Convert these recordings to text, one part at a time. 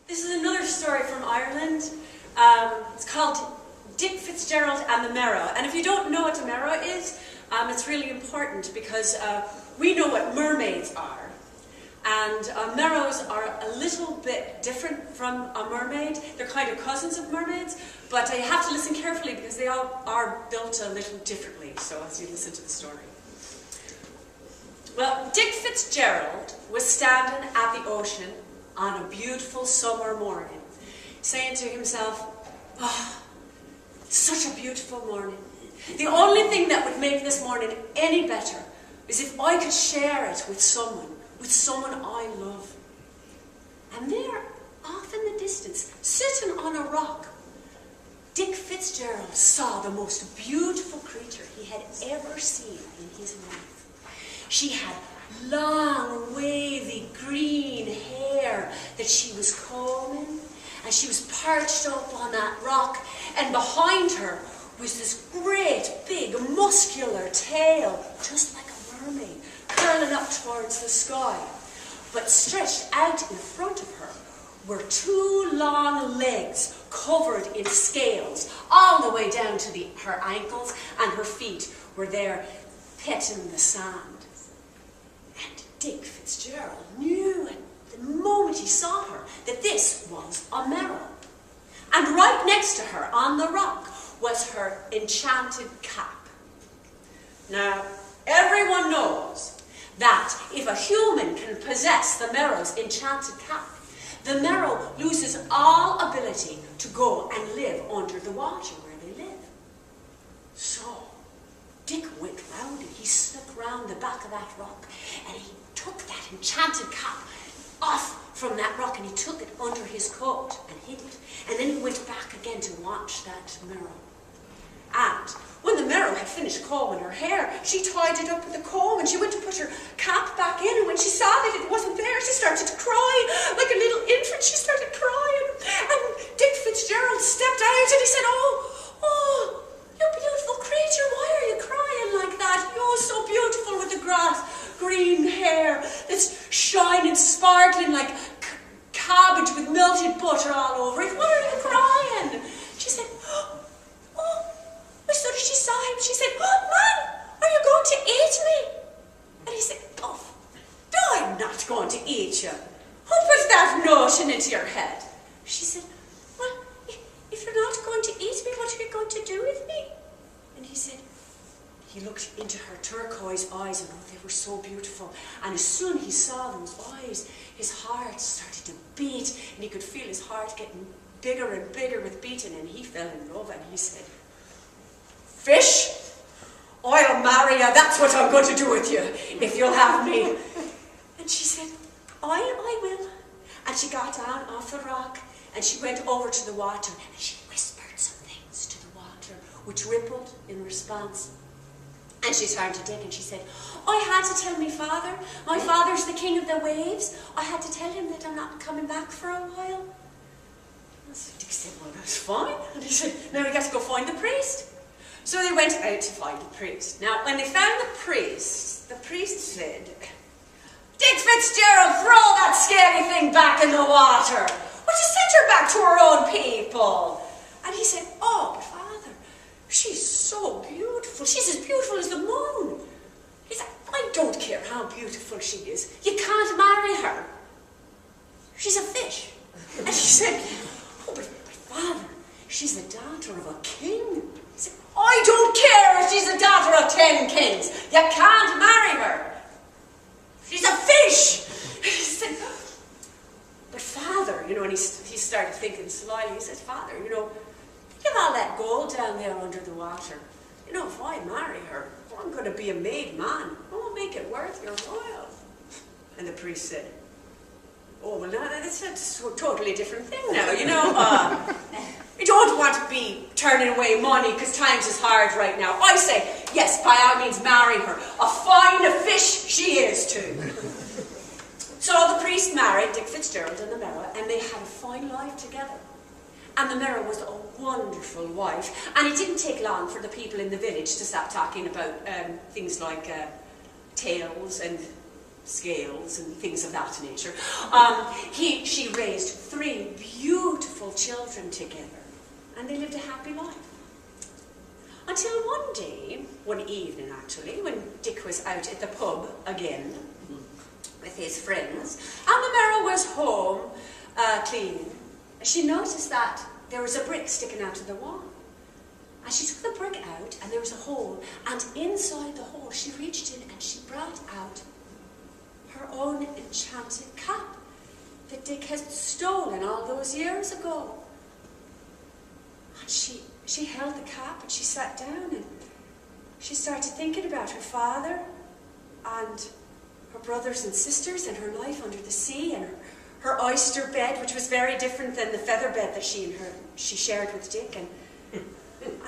This is another story from Ireland. It's called Dick Fitzgerald and the Merrow. And if you don't know what a Merrow is, it's really important because we know what mermaids are. And Merrows are a little bit different from a mermaid. They're kind of cousins of mermaids, but you have to listen carefully because they all are built a little differently, so as you listen to the story. Well, Dick Fitzgerald was standing at the ocean on a beautiful summer morning, saying to himself, "Oh, such a beautiful morning. The only thing that would make this morning any better is if I could share it with someone I love." And there, off in the distance, sitting on a rock, Dick Fitzgerald saw the most beautiful creature he had ever seen in his life. She had long, wavy, green hair that she was combing, and she was perched up on that rock, and behind her was this great, big, muscular tail, just like a mermaid, curling up towards the sky. But stretched out in front of her were two long legs covered in scales, all the way down to her ankles, and her feet were there petting the sand. And Dick Fitzgerald knew at the moment he saw her that this was a Merrow. And right next to her on the rock was her enchanted cap. Now, everyone knows that if a human can possess the Merrow's enchanted cap, the Merrow loses all ability to go and live under the water where they live. So, Dick went round and he snuck round the back of that rock and he took that enchanted cap off from that rock and he took it under his coat and hid it. And then he went back again to watch that Merrow. And when the Merrow had finished combing her hair, she tied it up with a comb and she went to put her cap back in, and when she saw that it wasn't there, she started to cry. Like a little infant, she started crying. And Dick Fitzgerald stepped out and he said, Oh, you beautiful creature, why are you crying like that? You're so beautiful with the green hair that's shining, sparkling like cabbage with melted butter all over it. Why are you crying? She said, as soon as she saw him, she said, Man, are you going to eat me? And he said, No, I'm not going to eat you. Who put that notion into your head? She said, Well, if you're not going to eat me, what are you going to do with me? And he looked into her turquoise eyes, and they were so beautiful. And as soon as he saw those eyes, his heart started to beat, and he could feel his heart getting bigger and bigger with beating, and he fell in love, and he said, Fish, I'll marry you. That's what I'm going to do with you, if you'll have me. And she said, I will. And she got down off the rock, and she went over to the water, and she whispered some things to the water, which rippled in response. And she turned to Dick and she said, I had to tell my father. My father's the king of the waves. I had to tell him that I'm not coming back for a while. And so Dick said, Well, that's fine. And he said, Now we got to go find the priest. So they went out to find the priest. Now, when they found the priest said, Dick Fitzgerald, throw that scaly thing back in the water. Well, just send her back to her own people. And he said, Oh, but Father, she's so beautiful. She's as beautiful as the moon. He said, I don't care how beautiful she is. You can't marry her. She's a fish. And he said, Oh, but Father, she's the daughter of a king. He said, I don't care if she's the daughter of 10 kings. You can't marry her. She's a fish. He said, But Father, and he started thinking slyly. He said, Father, you've all that gold down there under the water. If I marry her, I'm going to be a made man. I won't make it worth your while. And the priest said, Oh, well, now that's a totally different thing now, You don't want to be turning away money because times is hard right now. I say, yes, by all means, marry her. A fine fish she is too. So the priest married Dick Fitzgerald and the Merrow, and they had a fine life together. And the Merrow was a wonderful wife. And it didn't take long for the people in the village to start talking about things like tails and scales and things of that nature. She raised 3 beautiful children together, and they lived a happy life. Until one evening actually, when Dick was out at the pub again with his friends, and the Merrow was home cleaning, she noticed that there was a brick sticking out of the wall. And she took the brick out, and there was a hole, and inside the hole she reached in and she brought out her own enchanted cap that Dick had stolen all those years ago. And she held the cap and she sat down and she started thinking about her father and her brothers and sisters and her life under the sea and her oyster bed, which was very different than the feather bed that she shared with Dick. And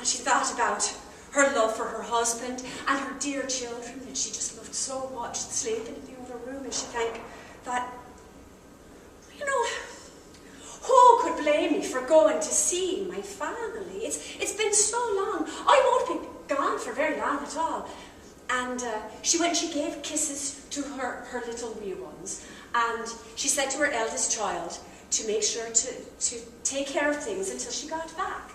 she thought about her love for her husband and her dear children that she just loved so much, sleeping in the other room. And she thought, you know, who could blame me for going to see my family? It's been so long. I won't be gone for very long at all. And she gave kisses to her little wee ones. And she said to her eldest child to make sure to take care of things until she got back.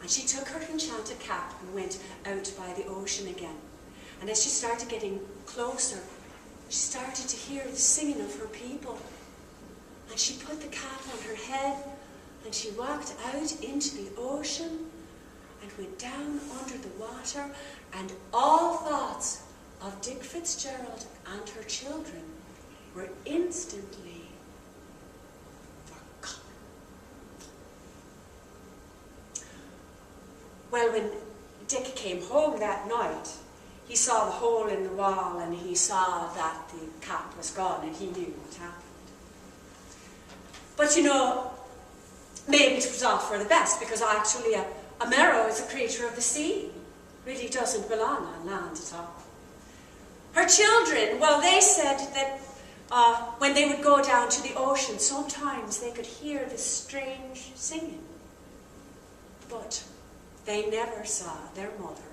And she took her enchanted cap and went out by the ocean again. And as she started getting closer, she started to hear the singing of her people. And she put the cap on her head and she walked out into the ocean and went down under the water, and all thoughts of Dick Fitzgerald and her children were instantly forgotten. Well, when Dick came home that night, he saw the hole in the wall and he saw that the cap was gone, and he knew what happened. But you know, maybe it was all for the best, because actually a Merrow is a creature of the sea. Really doesn't belong on land at all. Her children, well, they said that when they would go down to the ocean, sometimes they could hear this strange singing. But they never saw their mother.